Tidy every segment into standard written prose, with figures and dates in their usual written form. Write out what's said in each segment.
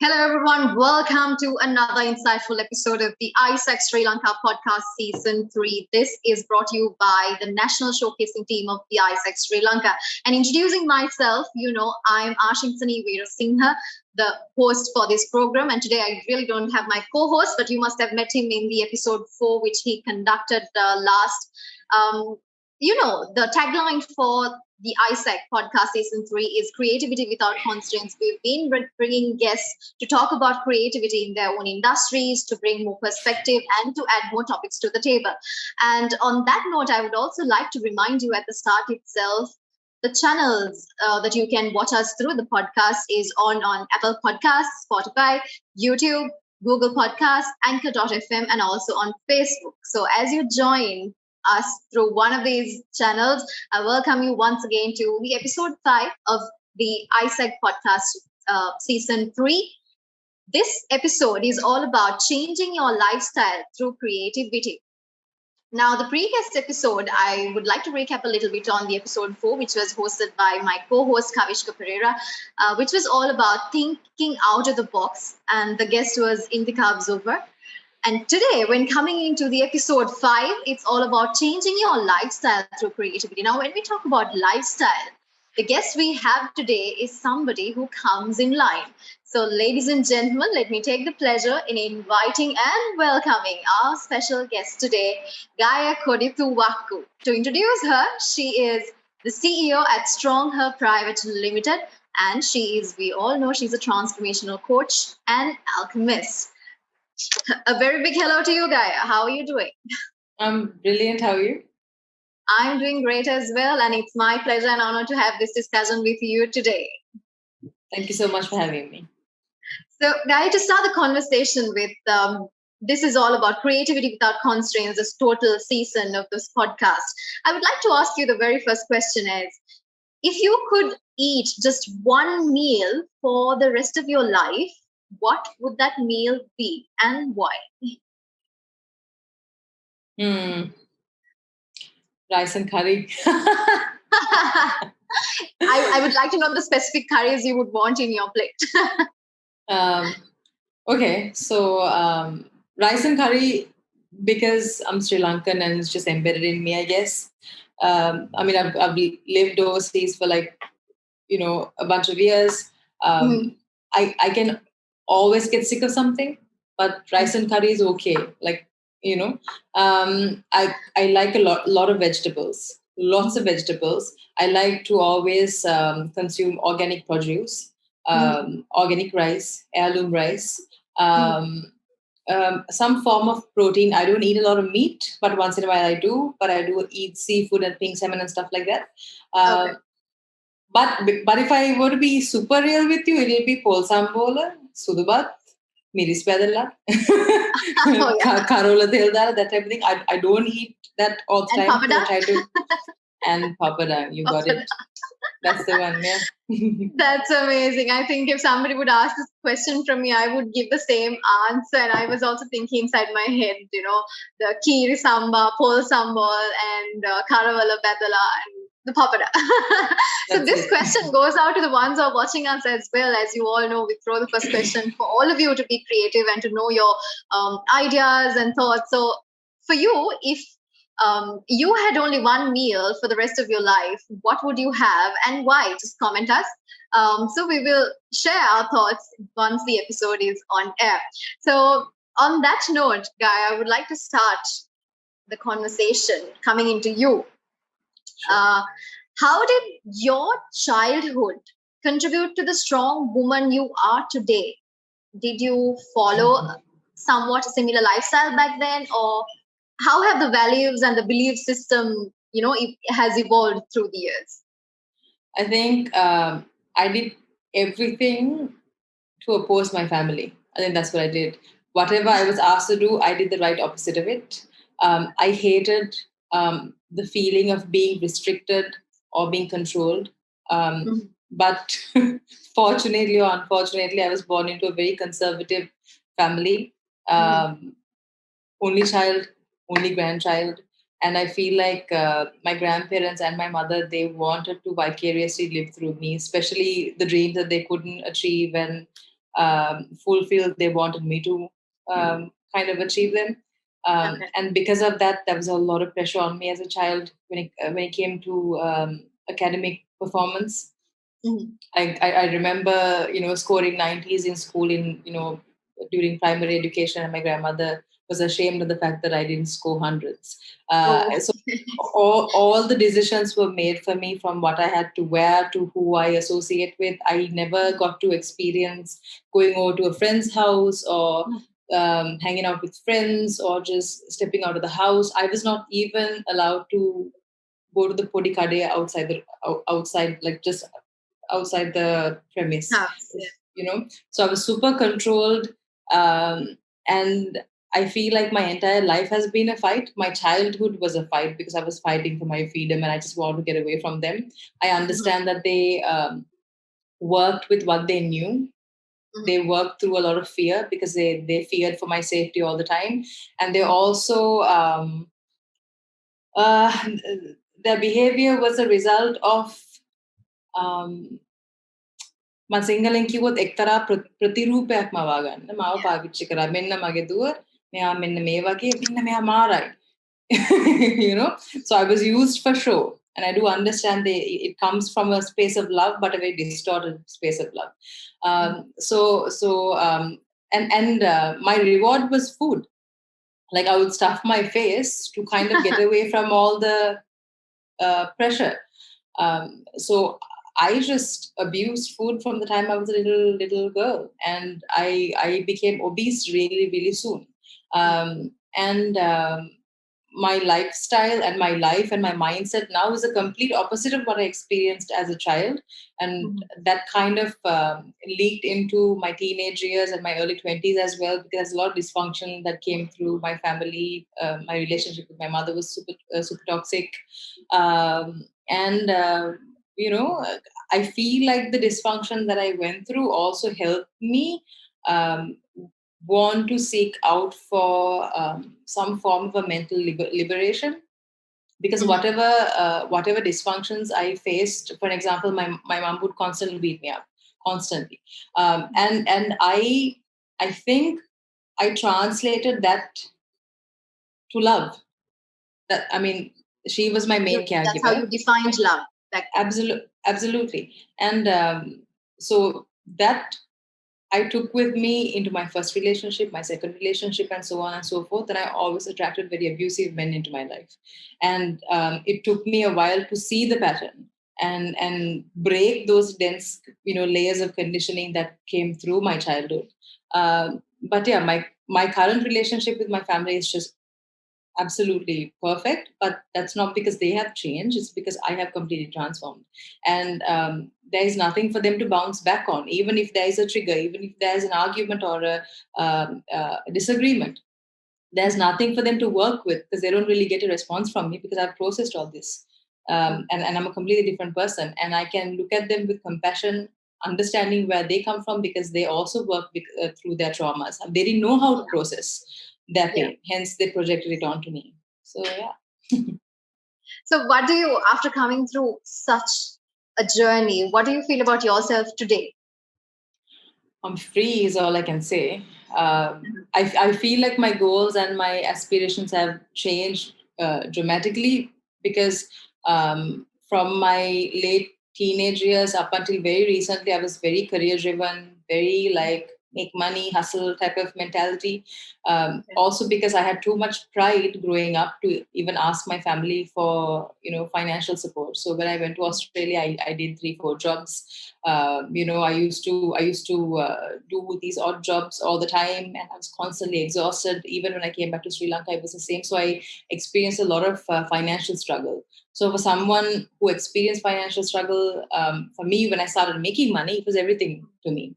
Hello, everyone. Welcome to another insightful episode of the AIESEC Sri Lanka Podcast Season 3. This is brought to you by the national showcasing team of the AIESEC Sri Lanka. And introducing myself, I'm Ashinsanie Weerasinghe, the host for this program. And today I really don't have my co-host, but you must have met him in the episode 4, which he conducted last. The tagline for the AIESEC podcast season 3 is creativity without constraints. We've been bringing guests to talk about creativity in their own industries, to bring more perspective and to add more topics to the table. And on that note, I would also like to remind you at the start itself, the channels that you can watch us through the podcast is on Apple Podcasts, Spotify, YouTube, Google Podcasts, Anchor.fm, and also on Facebook. So as you join us through one of these channels, I welcome you once again to the episode 5 of the AIESEC podcast season 3. This episode is all about changing your lifestyle through creativity. Now, the previous episode, I would like to recap a little bit on the episode 4, which was hosted by my co-host Kavishka Pereira, which was all about thinking out of the box, and the guest was Indika Abzover. And today, when coming into the episode 5, it's all about changing your lifestyle through creativity. Now, when we talk about lifestyle, the guest we have today is somebody who comes in line. So, ladies and gentlemen, let me take the pleasure in inviting and welcoming our special guest today, Gaia Kodithuwakku. To introduce her, she is the CEO at Strong Her Pvt Ltd. And we all know she's a transformational coach and alchemist. A very big hello to you, Gaia. How are you doing? I'm brilliant. How are you? I'm doing great as well. And it's my pleasure and honor to have this discussion with you today. Thank you so much for having me. So, Gaia, to start the conversation with, this is all about creativity without constraints, this total season of this podcast. I would like to ask you the very first question is, if you could eat just one meal for the rest of your life, what would that meal be and why? Rice and curry. I would like to know the specific curries you would want in your plate. Okay, so rice and curry, because I'm Sri Lankan and it's just embedded in me, I guess. I've lived overseas for a bunch of years. I can always get sick of something, but rice and curry is okay. I like a lot of vegetables, lots of vegetables. I like to always consume organic produce, organic rice, heirloom rice, some form of protein. I don't eat a lot of meat, but once in a while I do. But I do eat seafood and pink salmon and stuff like that. Okay. But if I were to be super real with you, it'll be pol sambola, sudubat, miris pedala, karola teldala, that type of thing. I don't eat that all the time. Papada? I try to. And papada, you got it. That's the one, yeah. That's amazing. I think if somebody would ask this question from me, I would give the same answer. And I was also thinking inside my head, the kheer samba, pol sambal, and karavala pedala, and the papada. So this question goes out to the ones who are watching us as well. As you all know, we throw the first question for all of you to be creative and to know your ideas and thoughts. So for you, if you had only one meal for the rest of your life, what would you have and why? Just comment us. So we will share our thoughts once the episode is on air. So on that note, Gaia, I would like to start the conversation coming into you. Sure. How did your childhood contribute to the strong woman you are today? Did you follow somewhat a similar lifestyle back then, or how have the values and the belief system, it has evolved through the years? I think I did everything to oppose my family. I think that's what I did. Whatever I was asked to do, I did the right opposite of it. I hated the feeling of being restricted or being controlled. But fortunately or unfortunately, I was born into a very conservative family. Only child, only grandchild. And I feel like my grandparents and my mother, they wanted to vicariously live through me, especially the dreams that they couldn't achieve and fulfill, they wanted me to kind of achieve them. And because of that, there was a lot of pressure on me as a child when it came to academic performance. Mm-hmm. I remember, scoring 90s in school during primary education, and my grandmother was ashamed of the fact that I didn't score hundreds. So all the decisions were made for me, from what I had to wear to who I associate with. I never got to experience going over to a friend's house or hanging out with friends or just stepping out of the house. I was not even allowed to go to the podi kade outside, like just outside the premise. So I was super controlled, and I feel like my entire life has been a fight. My childhood was a fight because I was fighting for my freedom and I just wanted to get away from them. I understand that they worked with what they knew. They worked through a lot of fear because they feared for my safety all the time, and they also their behavior was a result of මම සිංහලෙන් කිව්වොත් එක්තරා ප්‍රතිරූපයක්ම වගන්න මාව පාවිච්චි කරා. මෙන්න මගේ දුව, මෙයා මෙන්න මේ වගේ, මෙන්න මෙයා මාරයි. So I was used for show, and I do understand it comes from a space of love, but a very distorted space of love. My reward was food. Like I would stuff my face to kind of get away from all the pressure. So I just abused food from the time I was a little girl, and I became obese really, really soon. My lifestyle and my life and my mindset now is a complete opposite of what I experienced as a child, and that kind of leaked into my teenage years and my early 20s as well, because there's a lot of dysfunction that came through my family. My relationship with my mother was super toxic, I feel like the dysfunction that I went through also helped me want to seek out for some form of a mental liberation, because whatever dysfunctions I faced, for example, my mom would constantly beat me up, constantly, and I think I translated that to love. That, I mean, she was my main caregiver. That's how you defined love. Absolutely. And so that I took with me into my first relationship, my second relationship, and so on and so forth. And I always attracted very abusive men into my life. And it took me a while to see the pattern and break those dense, layers of conditioning that came through my childhood. But yeah, my current relationship with my family is just absolutely perfect, but that's not because they have changed. It's because I have completely transformed, and there is nothing for them to bounce back on. Even if there is a trigger, even if there's an argument or a disagreement, there's nothing for them to work with, because they don't really get a response from me, because I've processed all this, and I'm a completely different person, and I can look at them with compassion, understanding where they come from, because they also work through their traumas. They didn't know how to process their pain, hence they projected it onto me. So yeah. So what do you, after coming through such a journey, what do you feel about yourself today? I'm free is all I can say. I feel like my goals and my aspirations have changed dramatically, because from my late teenage years up until very recently, I was very career driven, very like make money, hustle type of mentality. Also because I had too much pride growing up to even ask my family for, financial support. So when I went to Australia, I did 3-4 jobs. I used to do these odd jobs all the time, and I was constantly exhausted. Even when I came back to Sri Lanka, it was the same. So I experienced a lot of financial struggle. So for someone who experienced financial struggle, for me, when I started making money, it was everything to me.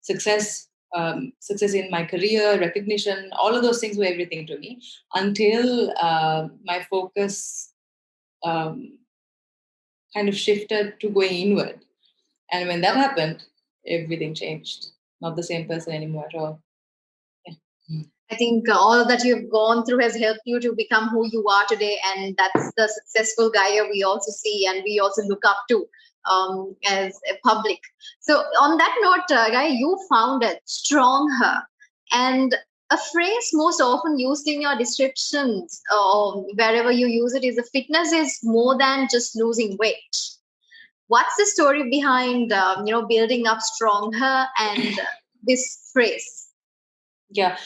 Success in my career, recognition, all of those things were everything to me, until my focus kind of shifted to going inward. And when that happened, everything changed. Not the same person anymore at all. I think all that you've gone through has helped you to become who you are today, and that's the successful Gaia we also see and we also look up to. as a public. So on that note, Gaia, you founded Strong Her, and a phrase most often used in your descriptions, wherever you use it, is the fitness is more than just losing weight. What's the story behind building up Strong Her and this phrase? Yeah,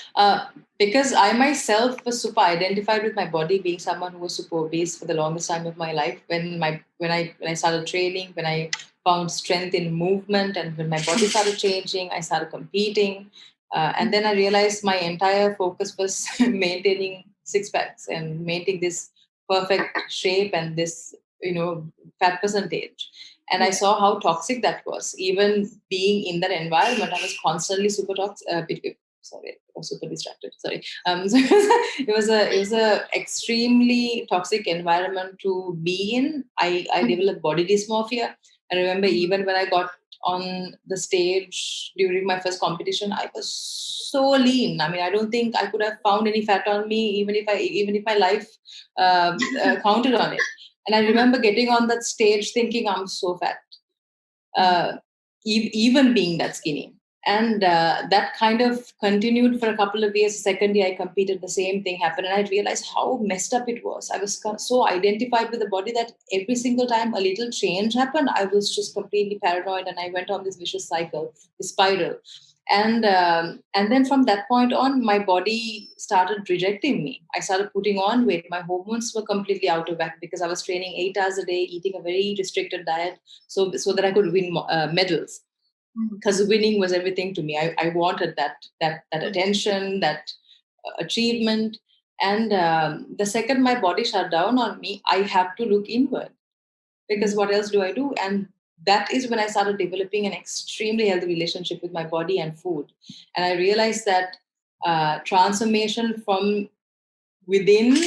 because I myself was super identified with my body, being someone who was super obese for the longest time of my life. When I started training, when I found strength in movement, and when my body started changing, I started competing, and then I realized my entire focus was maintaining six packs and maintaining this perfect shape and this fat percentage. And I saw how toxic that was. Even being in that environment, I was constantly super toxic. Sorry, I was super distracted. Sorry. So it was a extremely toxic environment to be in. I developed body dysmorphia. I remember even when I got on the stage during my first competition, I was so lean. I mean, I don't think I could have found any fat on me, even if my life counted on it. And I remember getting on that stage thinking I'm so fat, even being that skinny. And that kind of continued for a couple of years. The second year I competed, the same thing happened. And I realized how messed up it was. I was so identified with the body that every single time a little change happened, I was just completely paranoid. And I went on this vicious cycle, this spiral. And then from that point on, my body started rejecting me. I started putting on weight. My hormones were completely out of whack because I was training 8 hours a day, eating a very restricted diet, so that I could win medals. Because winning was everything to me. I wanted that attention, that achievement. And the second my body shut down on me, I have to look inward, because what else do I do? And that is when I started developing an extremely healthy relationship with my body and food. And I realized that transformation from within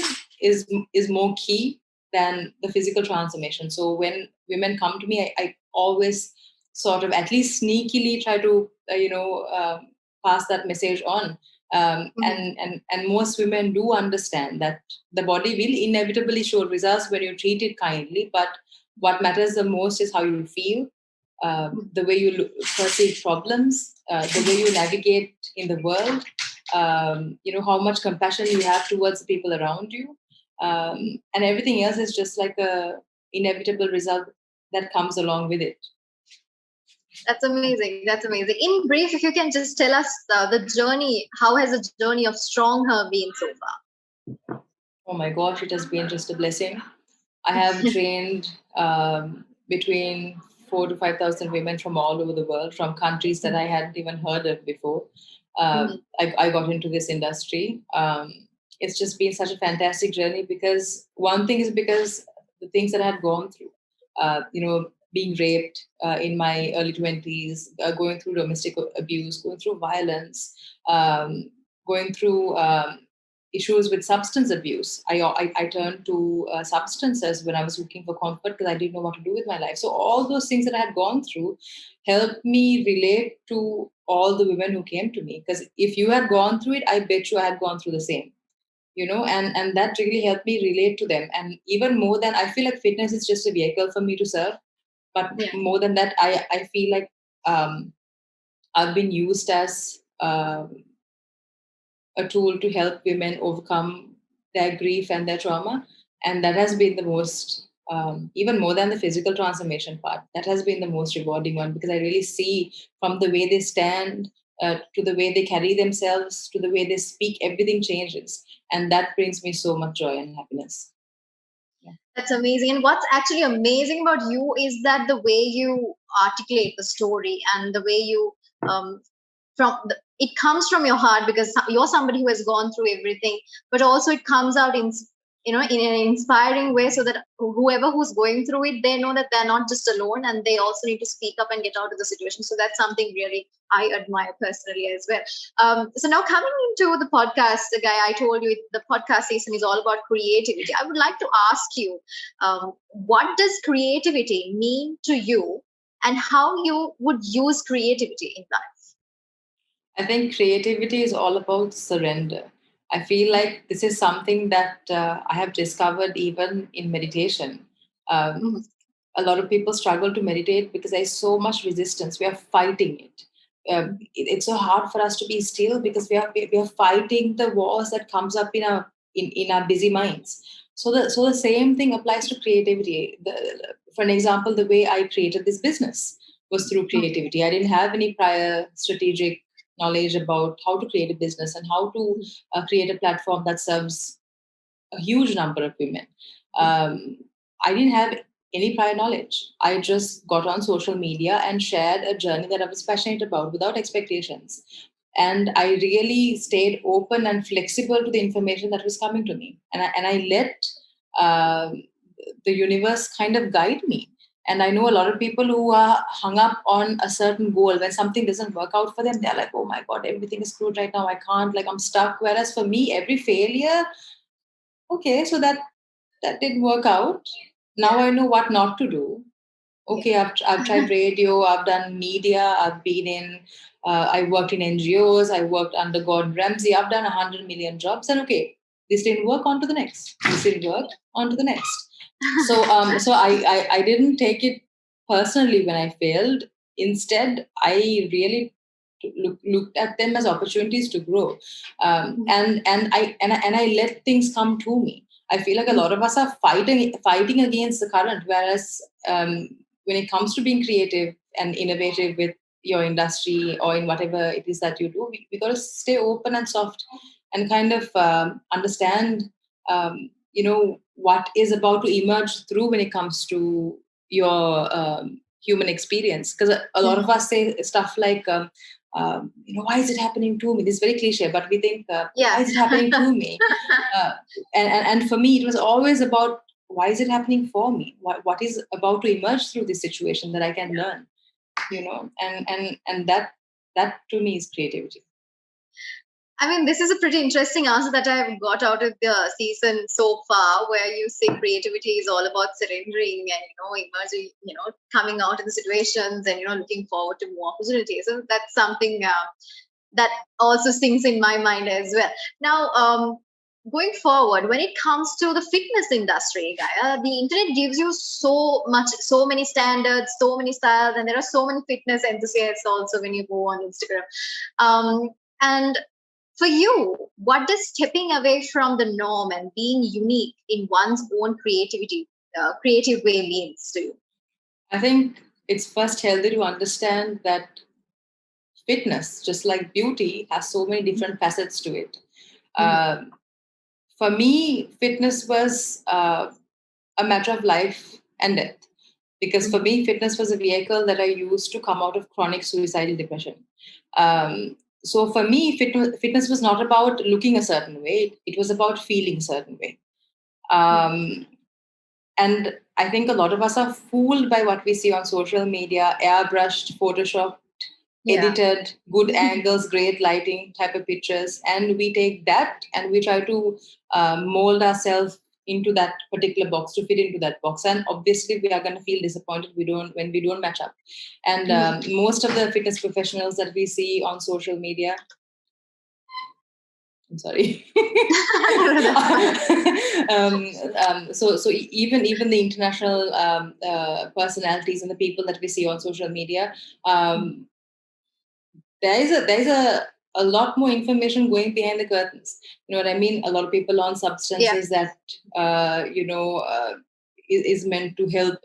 is more key than the physical transformation. So when women come to me, I always sort of at least sneakily try to pass that message on. And most women do understand that the body will inevitably show results when you treat it kindly, but what matters the most is how you feel, the way you perceive problems, the way you navigate in the world, how much compassion you have towards the people around you, and everything else is just like a inevitable result that comes along with it. That's amazing. That's amazing. In brief, if you can just tell us the journey, how has the journey of Strong Her been so far? Oh my gosh, it has been just a blessing. I have trained between 4,000 to 5,000 women from all over the world, from countries that I hadn't even heard of before. I got into this industry. It's just been such a fantastic journey, because one thing is because the things that I had gone through, being raped in my early 20s, going through domestic abuse, going through violence, going through issues with substance abuse. I turned to substances when I was looking for comfort, because I didn't know what to do with my life. So all those things that I had gone through helped me relate to all the women who came to me. Because if you had gone through it, I bet you I had gone through the same. And that really helped me relate to them. And even more than, I feel like fitness is just a vehicle for me to serve. But more than that, I feel like I've been used as a tool to help women overcome their grief and their trauma. And that has been the most, even more than the physical transformation part, that has been the most rewarding one, because I really see from the way they stand to the way they carry themselves, to the way they speak, everything changes. And that brings me so much joy and happiness. That's amazing. And what's actually amazing about you is that the way you articulate the story and the way you it comes from your heart, because you're somebody who has gone through everything, but also it comes out in an inspiring way, so that whoever who's going through it, they know that they're not just alone, and they also need to speak up and get out of the situation. So that's something really I admire personally as well. So now coming into the podcast, Gaia, I told you the podcast season is all about creativity. I would like to ask you, what does creativity mean to you, and how you would use creativity in life? I think creativity is all about surrender. I feel like this is something that I have discovered even in meditation. a lot of people struggle to meditate because there's so much resistance. We are fighting it. It's so hard for us to be still because we are fighting the wars that comes up in our busy minds. So the same thing applies to creativity. For an example, the way I created this business was through creativity. I didn't have any prior strategic knowledge about how to create a business and how to create a platform that serves a huge number of women. I didn't have any prior knowledge. I just got on social media and shared a journey that I was passionate about without expectations. And I really stayed open and flexible to the information that was coming to me. And I let the universe kind of guide me. And I know a lot of people who are hung up on a certain goal. When something doesn't work out for them, they're like, oh my God, everything is screwed right now. I can't, I'm stuck. Whereas for me, every failure, okay, so that didn't work out. Now I know what not to do. Okay, I've tried radio, I've done media, I've been in, I worked in NGOs, I worked under Gordon Ramsay, I've done 100 million jobs, and okay, this didn't work, on to the next. This didn't work, on to the next. So I didn't take it personally when I failed. Instead, I really looked at them as opportunities to grow, and I let things come to me. I feel like a lot of us are fighting against the current, whereas when it comes to being creative and innovative with your industry or in whatever it is that you do, we got to stay open and soft and kind of understand, what is about to emerge through when it comes to your human experience. Because a lot of us say stuff like, why is it happening to me? This is very cliche, but we think, why is it happening to me? And for me, it was always about, why is it happening for me? What is about to emerge through this situation that I can learn? And that to me is creativity. I mean, this is a pretty interesting answer that I've got out of the season so far, where you say creativity is all about surrendering and, emerging, coming out of the situations and, looking forward to more opportunities. So that's something that also sinks in my mind as well. Now, going forward, when it comes to the fitness industry, Gaia, the internet gives you so many standards, so many styles, and there are so many fitness enthusiasts also when you go on Instagram. And for you, what does stepping away from the norm and being unique in one's own creative way means to you? I think it's first healthy to understand that fitness, just like beauty, has so many different facets to it. For me, fitness was a matter of life and death. Because for me, fitness was a vehicle that I used to come out of chronic suicidal depression. So for me, fitness was not about looking a certain way. It was about feeling a certain way. And I think a lot of us are fooled by what we see on social media, airbrushed, photoshopped, edited, good angles, great lighting type of pictures. And we take that and we try to mold ourselves into that particular box, to fit into that box. And obviously we are going to feel disappointed when we don't match up. And most of the fitness professionals that we see on social media, I'm sorry. So even the international personalities and the people that we see on social media, there is a lot more information going behind the curtains. You know what I mean? A lot of people on substances that is meant to help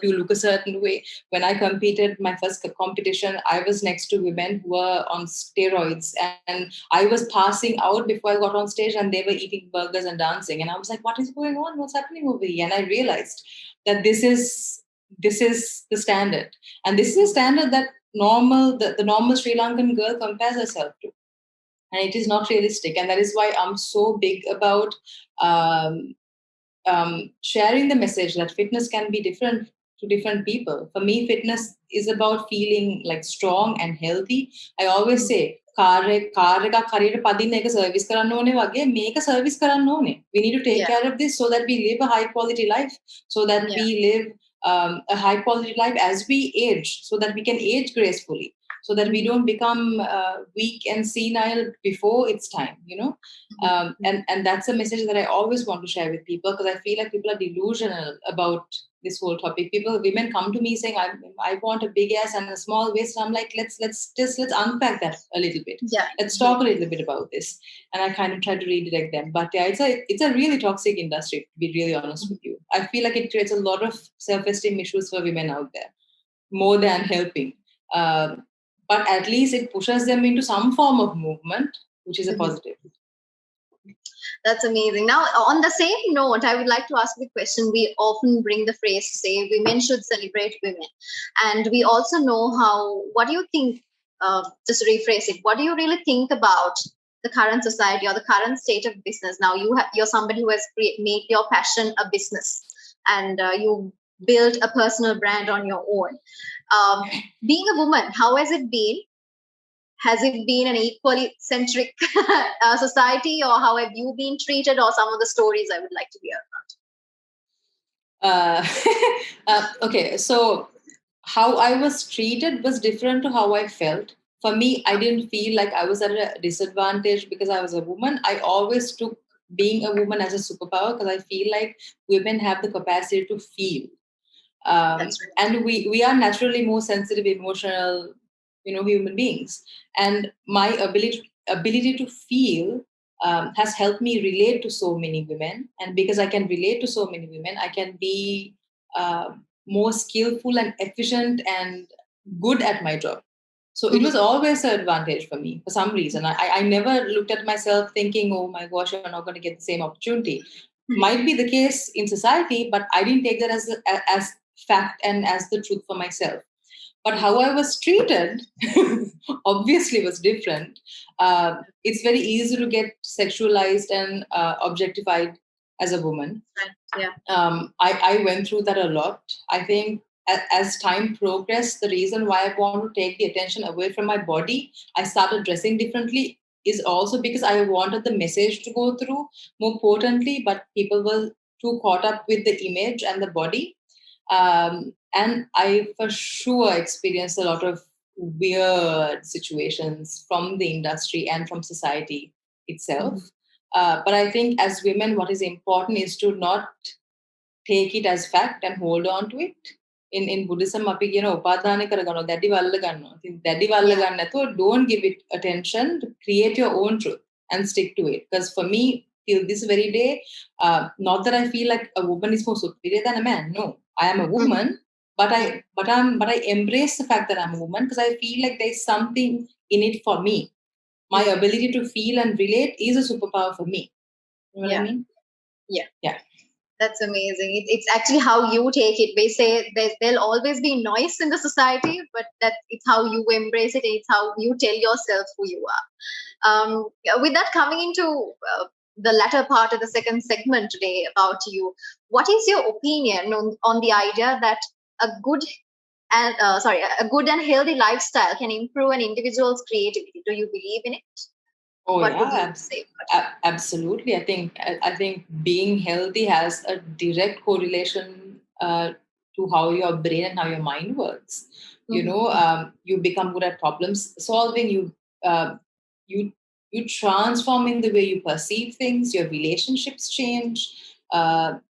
you look a certain way. When I competed my first competition, I was next to women who were on steroids, and I was passing out before I got on stage, and they were eating burgers and dancing, and I was like, what is going on? What's happening over here? And I realized that this is the standard, and this is a standard that the normal Sri Lankan girl compares herself to, and it is not realistic. And that is why I'm so big about sharing the message that fitness can be different to different people. For me, fitness is about feeling like strong and healthy. I always say, car එකක් හරියට පදින්න ඒක service කරන්න ඕනේ වගේ මේක service කරන්න ඕනේ. We need to take care of this so that we live a high quality life, so that we live a high quality life as we age, so that we can age gracefully. so that we don't become weak and senile before it's time, and that's a message that I always want to share with people, because I feel like people are delusional about this whole topic. Women come to me saying, I want a big ass and a small waist. And I'm like, let's unpack that a little bit. Yeah. Let's talk a little bit about this. And I kind of try to redirect them. But yeah, it's a really toxic industry, to be really honest with you. I feel like it creates a lot of self-esteem issues for women out there, more than helping. But at least it pushes them into some form of movement, which is a positive. That's amazing. Now, on the same note, I would like to ask the question. We often bring the phrase to say women should celebrate women. And we also know what do you think, just to rephrase it, what do you really think about the current society or the current state of business? Now, you're somebody who has made your passion a business, and you built a personal brand on your own. Being a woman, how has it been? Has it been an equally centric society, or how have you been treated, or some of the stories I would like to hear about? Okay, so how I was treated was different to how I felt. For me, I didn't feel like I was at a disadvantage because I was a woman. I always took being a woman as a superpower, because I feel like women have the capacity to feel. And we are naturally more sensitive, emotional, human beings. And my ability to feel has helped me relate to so many women. And because I can relate to so many women, I can be more skillful and efficient and good at my job. So it was always an advantage for me for some reason. I never looked at myself thinking, oh my gosh, you're not going to get the same opportunity. Might be the case in society, but I didn't take that as fact and as the truth for myself. But how I was treated obviously was different. It's very easy to get sexualized and objectified as a woman. Yeah. I went through that a lot. I think as time progressed, the reason why I want to take the attention away from my body, I started dressing differently, is also because I wanted the message to go through more potently, but people were too caught up with the image and the body. And I for sure experienced a lot of weird situations from the industry and from society itself. But I think as women, what is important is to not take it as fact and hold on to it. In Buddhism, අපි කියන උපාදානය කරගන්නවා, දැඩි වල්ල ගන්නවා. ඉතින් දැඩි වල්ල ගන්න නැතුව don't give it attention, to create your own truth and stick to it. Because for me, till this very day, not that I feel like a woman is more superior than a man. No, I am a woman, but I embrace the fact that I'm a woman, because I feel like there's something in it for me. My ability to feel and relate is a superpower for me. You know what I mean? Yeah. That's amazing. It's actually how you take it. They say there'll always be noise in the society, but it's how you embrace it, and it's how you tell yourself who you are. With that, coming into the latter part of the second segment today about you, what is your opinion on the idea that a good and healthy lifestyle can improve an individual's creativity? Do you believe in it? Oh, what yeah, would you say? Absolutely. I think being healthy has a direct correlation to how your brain and how your mind works. You become good at problem solving. You transform in the way you perceive things. Your relationships change.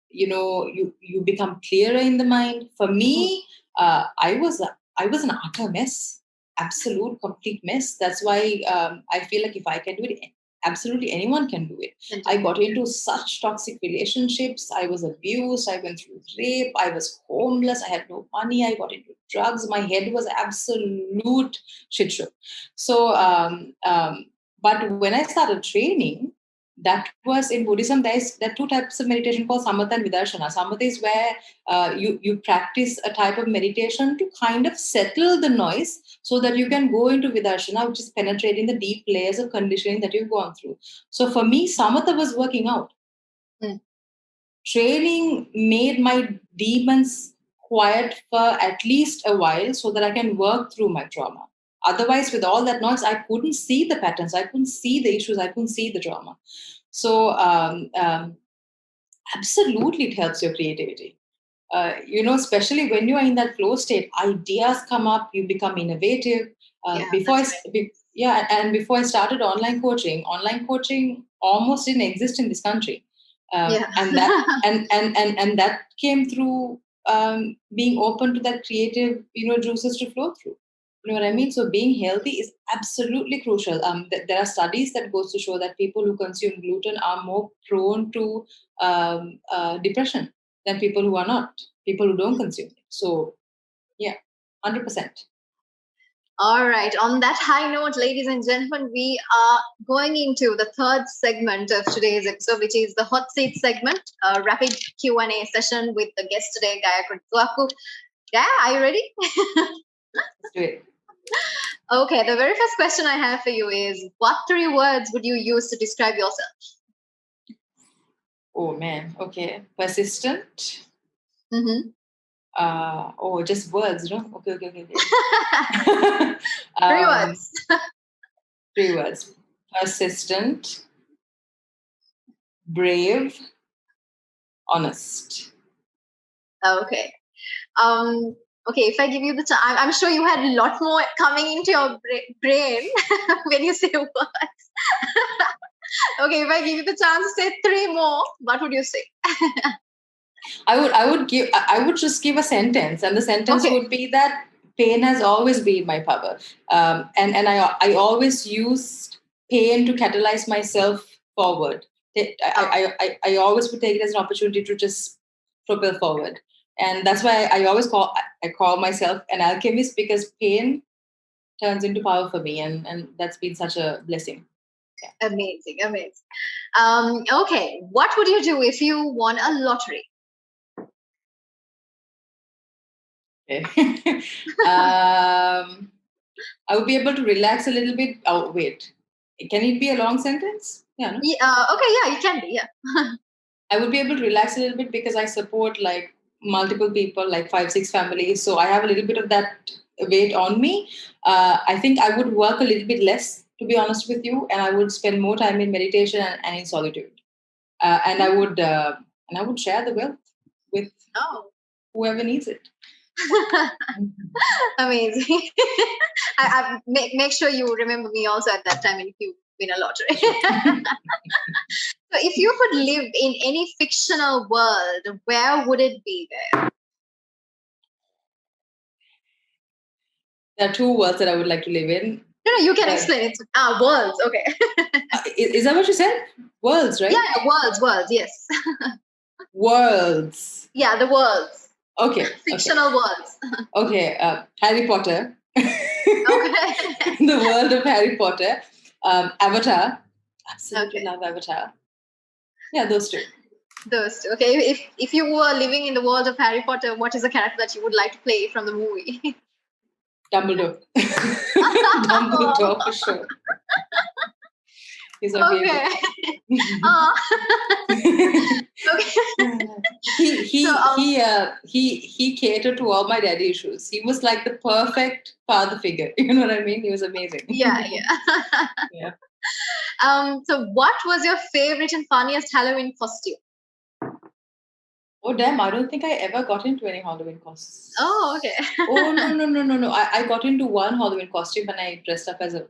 You become clearer in the mind. For me, I was an utter mess. Absolute complete mess. That's why I feel like if I can do it, absolutely anyone can do it. I got into such toxic relationships. I was abused. I went through rape. I was homeless. I had no money. I got into drugs. My head was absolute shit show. So but when I started training, that was in Buddhism, there are two types of meditation called samatha and vidarshana. Samatha is where you practice a type of meditation to kind of settle the noise so that you can go into vidarshana, which is penetrating the deep layers of conditioning that you've gone through. So for me, samatha was working out. Training made my demons quiet for at least a while so that I can work through my trauma. Otherwise, with all that noise, I couldn't see the patterns. I couldn't see the issues. I couldn't see the trauma. So absolutely it helps your creativity. Especially when you are in that flow state, ideas come up, you become innovative. And before I started online coaching almost didn't exist in this country, and that came through being open to that creative, juices to flow through. You know what I mean? So being healthy is absolutely crucial. There are studies that goes to show that people who consume gluten are more prone to depression than people who are not, people who don't consume it. So, 100%. All right. On that high note, ladies and gentlemen, we are going into the third segment of today's episode, which is the hot seat segment, a rapid Q&A session with the guest today, Gaia Kodithuwakku. Gaia, are you ready? Let's do it. Okay. The very first question I have for you is, what 3 words would you use to describe yourself? Oh, man. Okay. Persistent. Mm-hmm. Just words, no? Okay. 3 words. 3 words. Persistent, brave, honest. Okay. Okay, if I give you the chance, I'm sure you had a lot more coming into your brain when you say words. Okay, if I give you the chance to say 3 more, what would you say? I would just give a sentence, and the sentence would be that pain has always been my power, and I always used pain to catalyze myself forward. I always would take it as an opportunity to just propel forward, and that's why I always call myself an alchemist, because pain turns into power for me, and that's been such a blessing. Yeah. Amazing. Okay, what would you do if you won a lottery? Okay. I would be able to relax a little bit. Oh, wait. Can it be a long sentence? Yeah. No? Okay. Yeah, it can be. Yeah. I would be able to relax a little bit because I support like multiple people, like 5-6 families. So I have a little bit of that weight on me. I think I would work a little bit less, to be honest with you, and I would spend more time in meditation and in solitude. And I would share the wealth with whoever needs it. Amazing. I make sure you remember me also at that time if you win a lottery. So if you could live in any fictional world, where would it be there? There are 2 worlds that I would like to live in. No, you can explain it. Worlds. Okay. Is that what you said? Worlds, right? Yeah, worlds. Yes. Worlds. Yeah, the worlds. Okay. Fictional worlds. Okay. Harry Potter. Okay. The world of Harry Potter. Avatar. Absolutely love Avatar. Yeah, those 2. Those 2. Okay. If you were living in the world of Harry Potter, what is the character that you would like to play from the movie? Dumbledore. Dumbledore for sure. He's our favorite. Okay. He catered to all my daddy issues. He was like the perfect father figure. You know what I mean? He was amazing. Yeah. So what was your favorite and funniest Halloween costume? Oh, damn. I don't think I ever got into any Halloween costumes. Oh, okay. Oh, no. I got into one Halloween costume and I dressed up as a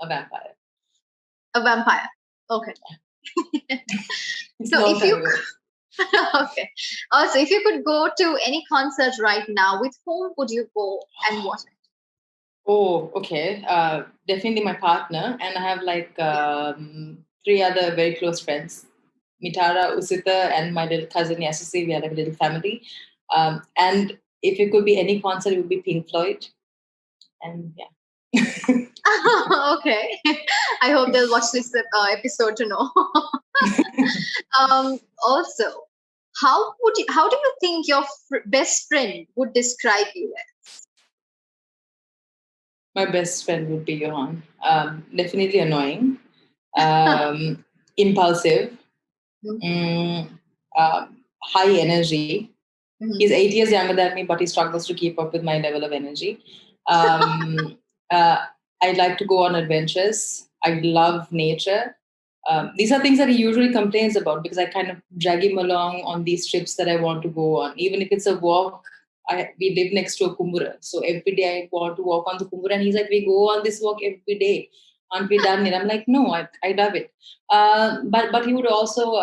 vampire. A vampire. Okay. So if you okay. Also, if you could go to any concert right now, with whom would you go and what? Oh, okay. Definitely my partner, and I have like 3 other very close friends. Mitara, Usita, and my little cousin Yasusi. We are like a little family. And if it could be any concert, it would be Pink Floyd. And yeah. Okay. I hope they'll watch this episode to know. Also, how do you think your best friend would describe you as? My best friend would be Johan. Definitely annoying, impulsive, high energy. Mm-hmm. He's 8 years younger than me, but he struggles to keep up with my level of energy. I'd like to go on adventures. I love nature. These are things that he usually complains about because I kind of drag him along on these trips that I want to go on. Even if it's a walk we live next to a kumbura. So every day I want to walk on the kumbura, and he's like, we go on this walk every day. Aren't we done it? I'm like, no, I love it. But he would also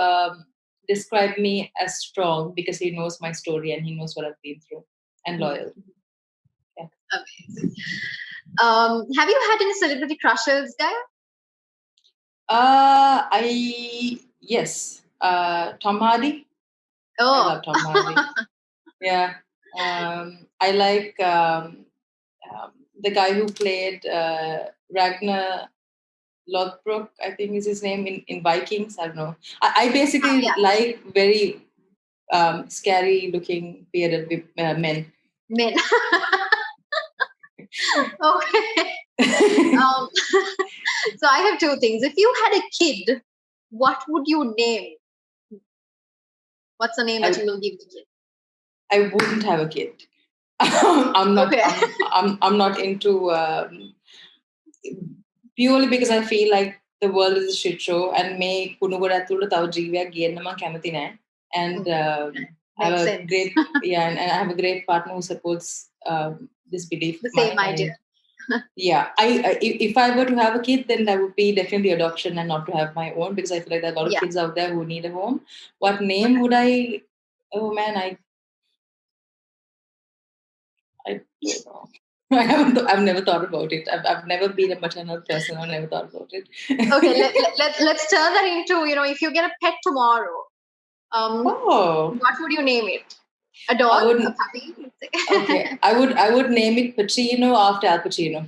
describe me as strong because he knows my story and he knows what I've been through, and loyal. Yeah. Amazing. Have you had any celebrity crushes, Gaia? Yes. Tom Hardy. Oh, I love Tom Hardy. Yeah. I like the guy who played Ragnar Lothbrok, I think is his name, in Vikings. I don't know. I basically like very scary looking bearded men. Men. Okay. So I have two things. If you had a kid, what would you name? What's the name that you will give the kid? I wouldn't have a kid. I'm not. Okay. I'm not into purely because I feel like the world is a shit show, and me kunugoratulu tav jeeviya gennama kamathi naha. And I have a great and I have a great partner who supports this belief. The same idea. Yeah, if I were to have a kid, then that would be definitely adoption and not to have my own, because I feel like there are a lot of kids out there who need a home. What name would I? Oh man, I don't know. I've never thought about it. I've never been a maternal person. I've never thought about it. Okay, let's turn that into, if you get a pet tomorrow, what would you name it? A dog? A puppy? Okay, I would name it Pacino after Al Pacino.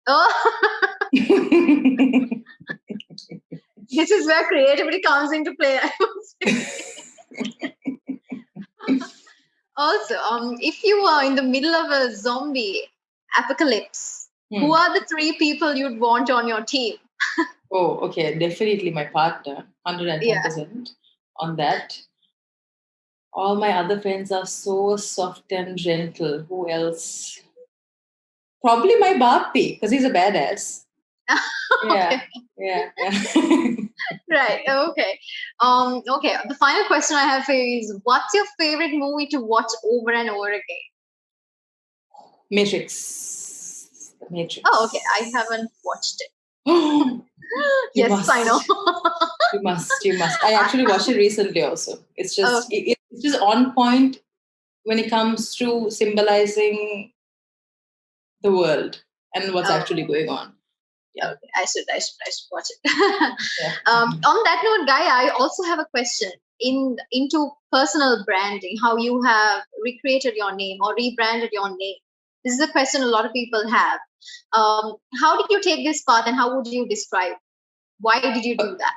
Oh. This is where creativity comes into play, I would say. Also, if you are in the middle of a zombie apocalypse, who are the 3 people you'd want on your team? Oh, okay. Definitely my partner, 110% on that. All my other friends are so soft and gentle. Who else? Probably my Bapi, because he's a badass. Okay. Yeah. Right. Okay. Okay. The final question I have for you is: what's your favorite movie to watch over and over again? Matrix. The Matrix. Oh, okay. I haven't watched it. You yes, must. I know. You must. I actually watched it recently also. It's just it's just on point when it comes to symbolizing the world and what's actually going on. Yeah. Okay. I should watch it. On that note, Gaia, I also have a question into personal branding, how you have recreated your name or rebranded your name. This is a question a lot of people have. How did you take this path, and how would you describe? Why did you do that?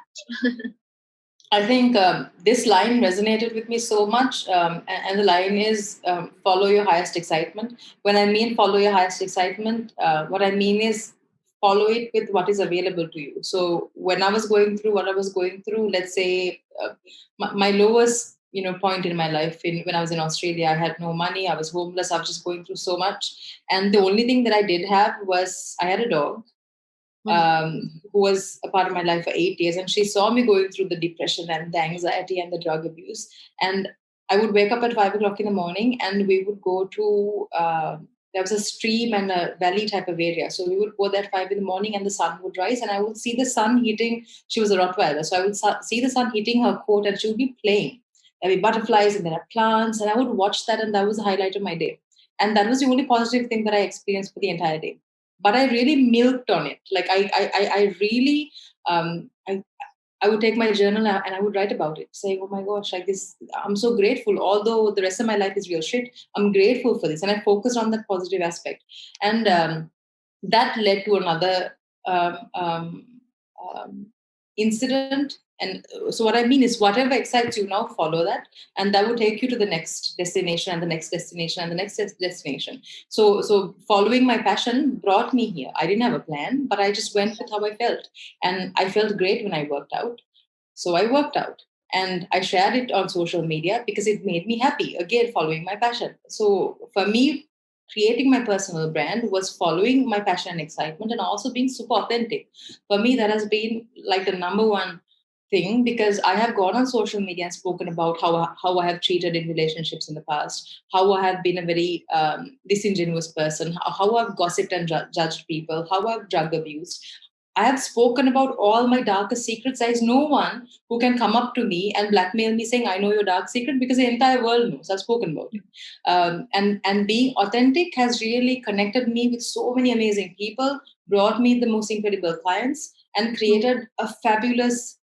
I think this line resonated with me so much, and the line is follow your highest excitement. When I mean follow your highest excitement, what I mean is follow it with what is available to you. So when I was going through what I was going through, let's say my lowest point in my life, when I was in Australia, I had no money, I was homeless, I was just going through so much, and the only thing that I did have was I had a dog. Who was a part of my life for 8 years, and she saw me going through the depression and the anxiety and the drug abuse. And I would wake up at 5 o'clock in the morning, and we would go to there was a stream and a valley type of area. So we would go there at 5 in the morning, and the sun would rise, and I would see the sun hitting. She was a Rottweiler, so I would see the sun hitting her coat, and she would be playing. There would be butterflies, and there are plants, and I would watch that, and that was the highlight of my day. And that was the only positive thing that I experienced for the entire day. But I really milked on it. Like I really, I would take my journal and I would write about it, saying, "Oh my gosh, like this, I'm so grateful. Although the rest of my life is real shit, I'm grateful for this." And I focused on that positive aspect, and that led to another incident. And so what I mean is, whatever excites you now, follow that, and that will take you to the next destination and the next destination and the next destination. So following my passion brought me here. I didn't have a plan, but I just went with how I felt, and I felt great when I worked out. So I worked out, and I shared it on social media because it made me happy. Again, following my passion. So for me, creating my personal brand was following my passion and excitement, and also being super authentic. For me, that has been like the number one thing, because I have gone on social media and spoken about how I have treated in relationships in the past, how I have been a very disingenuous person, how I've gossiped and judged people, how I've drug abused. I have spoken about all my darkest secrets. There is no one who can come up to me and blackmail me saying, I know your dark secret, because the entire world knows. I've spoken about it. And being authentic has really connected me with so many amazing people, brought me the most incredible clients, and created a fabulous,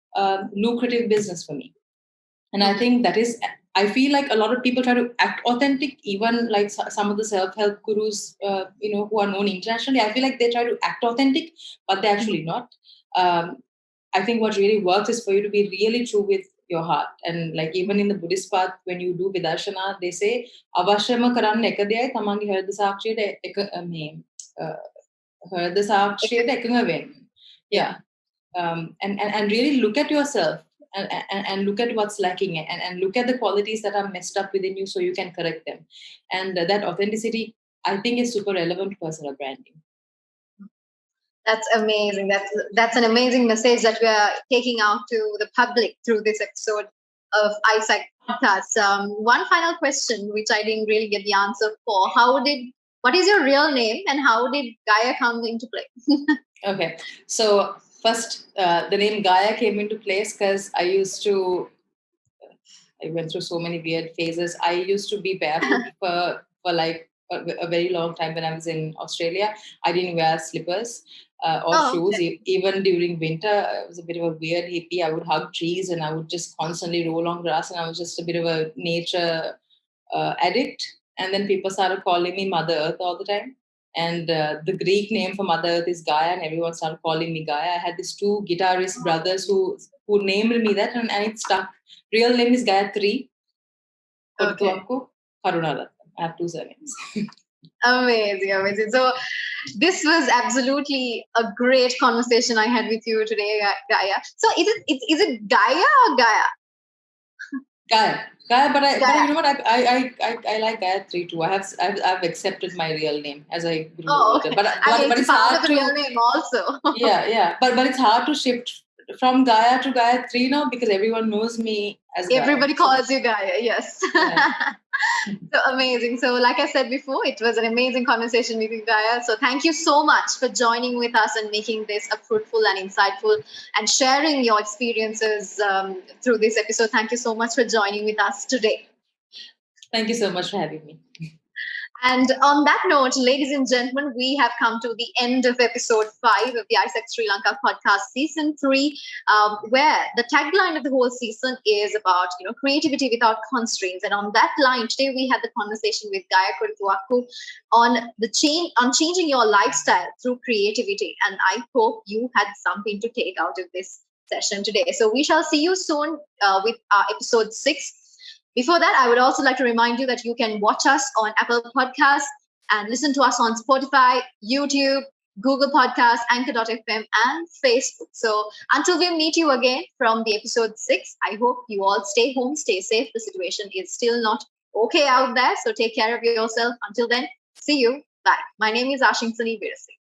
lucrative business for me. And I think that is, I feel like a lot of people try to act authentic, even like some of the self-help gurus, who are known internationally. I feel like they try to act authentic, but they're actually not. I think what really works is for you to be really true with your heart. And like even in the Buddhist path, when you do Vidarsana, they say, "Avashrama karanna එක දෙයයි තමන්ගේ හෘද සාක්ෂියට හෘද සාක්ෂියට එකඟ වෙන්න." Yeah. And really look at yourself and look at what's lacking, and look at the qualities that are messed up within you so you can correct them. And that authenticity, I think, is super relevant to personal branding. That's amazing. That's an amazing message that we are taking out to the public through this episode of AIESEC Podcast. One final question, which I didn't really get the answer for. What is your real name, and how did Gaia come into play? Okay, so first, the name Gaia came into place because I went through so many weird phases. I used to be barefoot for like a very long time when I was in Australia. I didn't wear slippers or shoes. Okay. Even during winter, I was a bit of a weird hippie. I would hug trees and I would just constantly roll on grass, and I was just a bit of a nature addict. And then people started calling me Mother Earth all the time. And the Greek name for Mother Earth is Gaia, and everyone started calling me Gaia. I had these two guitarist brothers who named me that, and it stuck. Real name is Gaia Kodithuwakku. I have two surnames. Amazing. So this was absolutely a great conversation I had with you today, Gaia. So is it Gaia or Gaia? Gaia, but you know what? I like Gaia 3 too. I've accepted my real name as I grew older. But it's hard to real name also. yeah. But it's hard to shift from Gaia to Gaia 3 now, because everyone knows me as Gaia. Everybody calls you Gaia, yes. Yeah. So amazing. So like I said before, it was an amazing conversation with you, Gaia. So thank you so much for joining with us and making this a fruitful and insightful and sharing your experiences through this episode. Thank you so much for joining with us today. Thank you so much for having me. And on that note, ladies and gentlemen, we have come to the end of episode 5 of the AIESEC Sri Lanka Podcast Season 3, where the tagline of the whole season is about creativity without constraints. And on that line, today we had the conversation with Gaia Kodithuwakku on changing your lifestyle through creativity. And I hope you had something to take out of this session today. So we shall see you soon with episode 6. Before that, I would also like to remind you that you can watch us on Apple Podcasts and listen to us on Spotify, YouTube, Google Podcasts, Anchor.fm, and Facebook. So until we meet you again from the episode 6, I hope you all stay home, stay safe. The situation is still not okay out there, so take care of yourself. Until then, see you. Bye. My name is Ashinsanie Weerasinghe.